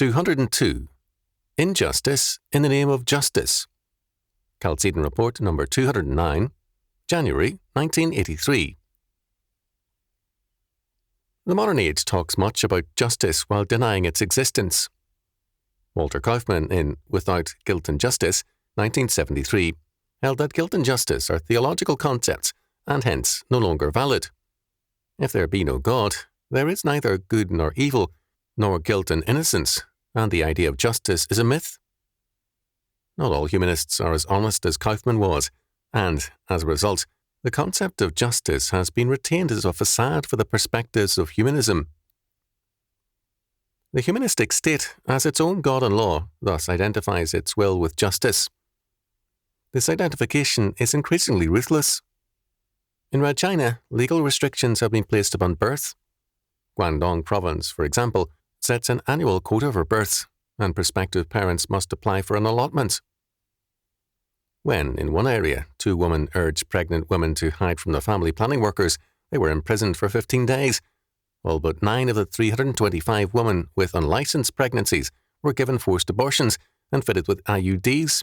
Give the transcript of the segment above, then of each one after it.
202. Injustice in the Name of Justice. Chalcedon Report number 209, January 1983. The modern age talks much about justice while denying its existence. Walter Kaufmann in Without Guilt and Justice, 1973, held that guilt and justice are theological concepts and hence no longer valid. If there be no God, there is neither good nor evil, nor guilt and innocence, and the idea of justice is a myth. Not all humanists are as honest as Kaufmann was, and, as a result, the concept of justice has been retained as a facade for the perspectives of humanism. The humanistic state, as its own God and law, thus identifies its will with justice. This identification is increasingly ruthless. In Red China, legal restrictions have been placed upon birth. Guangdong Province, for example, sets an annual quota for births, and prospective parents must apply for an allotment. When, in one area, 2 women urged pregnant women to hide from the family planning workers, they were imprisoned for 15 days. All but 9 of the 325 women with unlicensed pregnancies were given forced abortions and fitted with IUDs.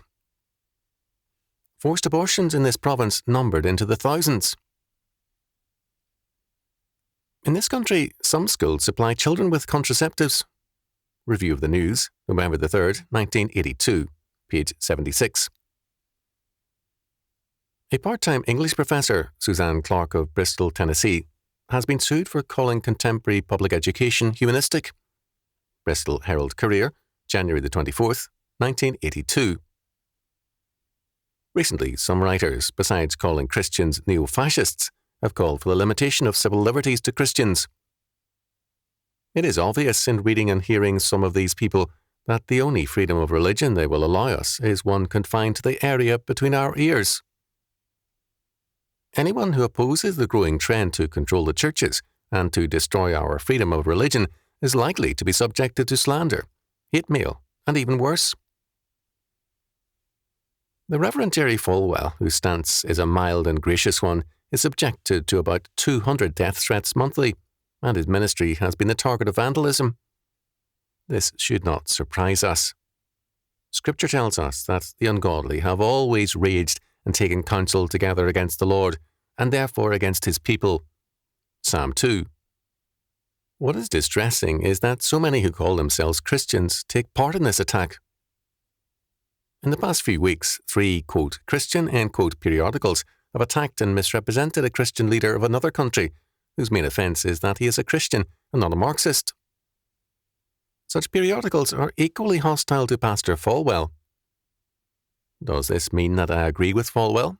Forced abortions in this province numbered into the thousands. In this country, some schools supply children with contraceptives. Review of the News, November 3rd, 1982, page 76. A part-time English professor, Suzanne Clark of Bristol, Tennessee, has been sued for calling contemporary public education humanistic. Bristol Herald Courier, January 24th, 1982. Recently, some writers, besides calling Christians neo-fascists, have called for the limitation of civil liberties to Christians. It is obvious in reading and hearing some of these people that the only freedom of religion they will allow us is one confined to the area between our ears. Anyone who opposes the growing trend to control the churches and to destroy our freedom of religion is likely to be subjected to slander, hate mail, and even worse. The Reverend Jerry Falwell, whose stance is a mild and gracious one, is subjected to about 200 death threats monthly, and his ministry has been the target of vandalism. This should not surprise us. Scripture tells us that the ungodly have always raged and taken counsel together against the Lord, and therefore against his people. Psalm 2. What is distressing is that so many who call themselves Christians take part in this attack. In the past few weeks, 3, quote, Christian, end quote, periodicals have attacked and misrepresented a Christian leader of another country, whose main offence is that he is a Christian and not a Marxist. Such periodicals are equally hostile to Pastor Falwell. Does this mean that I agree with Falwell?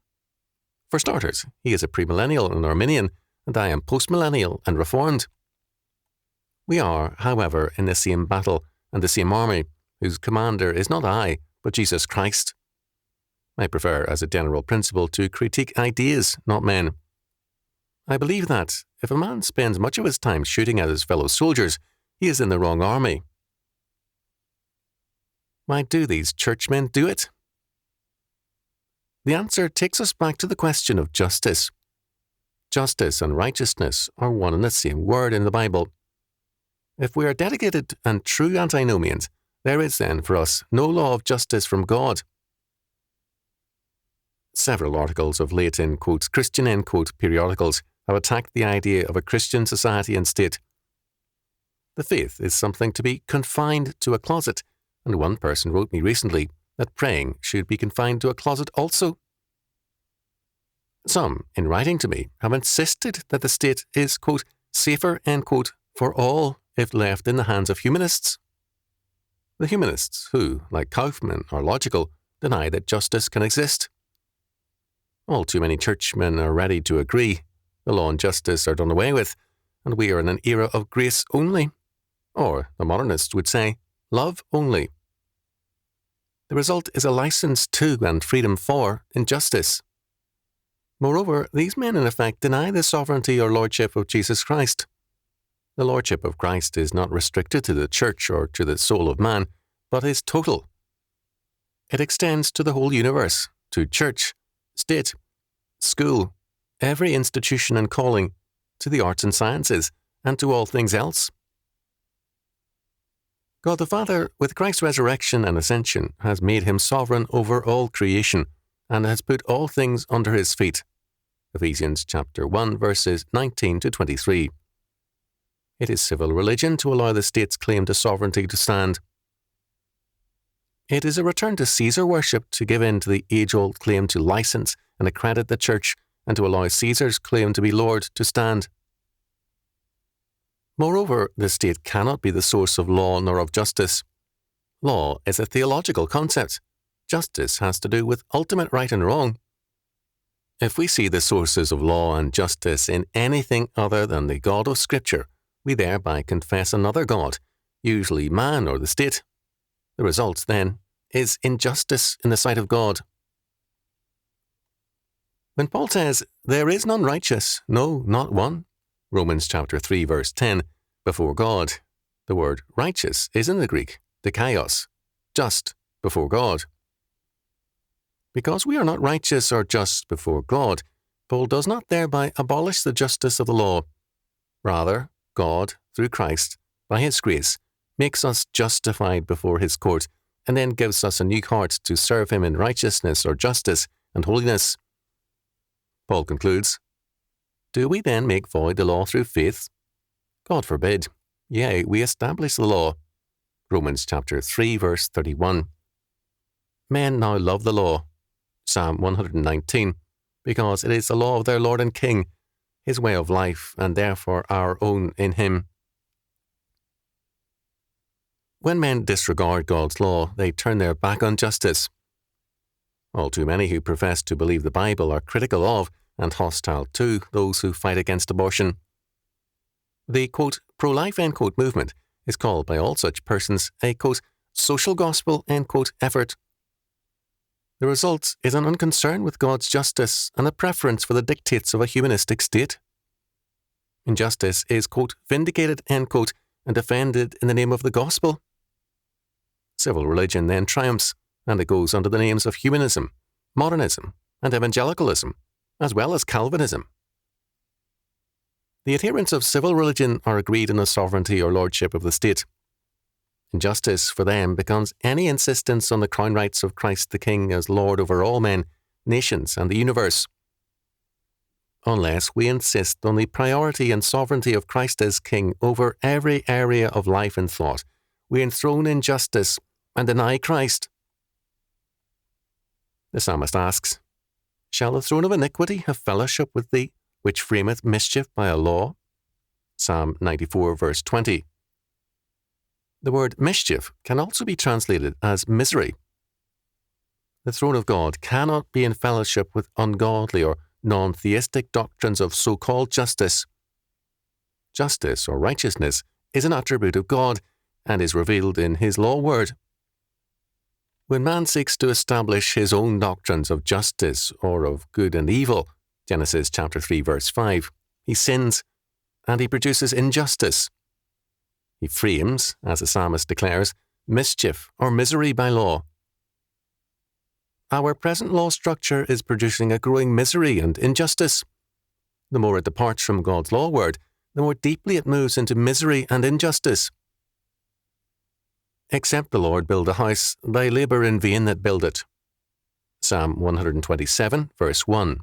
For starters, he is a premillennial and Arminian, and I am postmillennial and Reformed. We are, however, in the same battle and the same army, whose commander is not I, but Jesus Christ. I prefer, as a general principle, to critique ideas, not men. I believe that, if a man spends much of his time shooting at his fellow soldiers, he is in the wrong army. Why do these churchmen do it? The answer takes us back to the question of justice. Justice and righteousness are one and the same word in the Bible. If we are dedicated and true antinomians, there is then for us no law of justice from God. Several articles of late in quotes Christian end quote periodicals have attacked the idea of a Christian society and state. The faith is something to be confined to a closet, and one person wrote me recently that praying should be confined to a closet also. Some, in writing to me, have insisted that the state is, quote, safer, end quote, for all if left in the hands of humanists. The humanists who, like Kaufmann, are logical, deny that justice can exist. All too many churchmen are ready to agree. The law and justice are done away with, and we are in an era of grace only. Or, the modernists would say, love only. The result is a license to and freedom for injustice. Moreover, these men in effect deny the sovereignty or lordship of Jesus Christ. The lordship of Christ is not restricted to the church or to the soul of man, but is total. It extends to the whole universe, to church, state, school, every institution and calling, to the arts and sciences, and to all things else. God the Father, with Christ's resurrection and ascension, has made him sovereign over all creation and has put all things under his feet. Ephesians chapter 1, verses 19 to 23. It is civil religion to allow the state's claim to sovereignty to stand. It is a return to Caesar worship to give in to the age-old claim to license and accredit the church and to allow Caesar's claim to be Lord to stand. Moreover, the state cannot be the source of law nor of justice. Law is a theological concept. Justice has to do with ultimate right and wrong. If we see the sources of law and justice in anything other than the God of Scripture, we thereby confess another God, usually man or the state. The result, then, is injustice in the sight of God. When Paul says, "There is none righteous, no, not one," Romans chapter 3, verse 10, before God, the word righteous is in the Greek, dikaios, just before God. Because we are not righteous or just before God, Paul does not thereby abolish the justice of the law. Rather, God, through Christ, by his grace, makes us justified before his court, and then gives us a new heart to serve him in righteousness or justice and holiness. Paul concludes, "Do we then make void the law through faith? God forbid. Yea, we establish the law." Romans chapter 3, verse 31. Men now love the law, Psalm 119, because it is the law of their Lord and King, his way of life, and therefore our own in him. When men disregard God's law, they turn their back on justice. All too many who profess to believe the Bible are critical of and hostile to those who fight against abortion. The, quote, pro-life, end quote, movement is called by all such persons a, quote, social gospel, end quote, effort. The result is an unconcern with God's justice and a preference for the dictates of a humanistic state. Injustice is, quote, vindicated, end quote, and defended in the name of the gospel. Civil religion then triumphs, and it goes under the names of humanism, modernism, and evangelicalism, as well as Calvinism. The adherents of civil religion are agreed in the sovereignty or lordship of the state. Injustice for them becomes any insistence on the crown rights of Christ the King as Lord over all men, nations, and the universe. Unless we insist on the priority and sovereignty of Christ as King over every area of life and thought, we enthrone injustice and deny Christ. The psalmist asks, "Shall the throne of iniquity have fellowship with thee, which frameth mischief by a law?" Psalm 94, verse 20. The word mischief can also be translated as misery. The throne of God cannot be in fellowship with ungodly or non-theistic doctrines of so-called justice. Justice or righteousness is an attribute of God and is revealed in his law word. When man seeks to establish his own doctrines of justice or of good and evil, Genesis chapter 3, verse 5, he sins and he produces injustice. He frames, as the psalmist declares, mischief or misery by law. Our present law structure is producing a growing misery and injustice. The more it departs from God's law word, the more deeply it moves into misery and injustice. "Except the Lord build a house, they labour in vain that build it." Psalm 127, verse 1.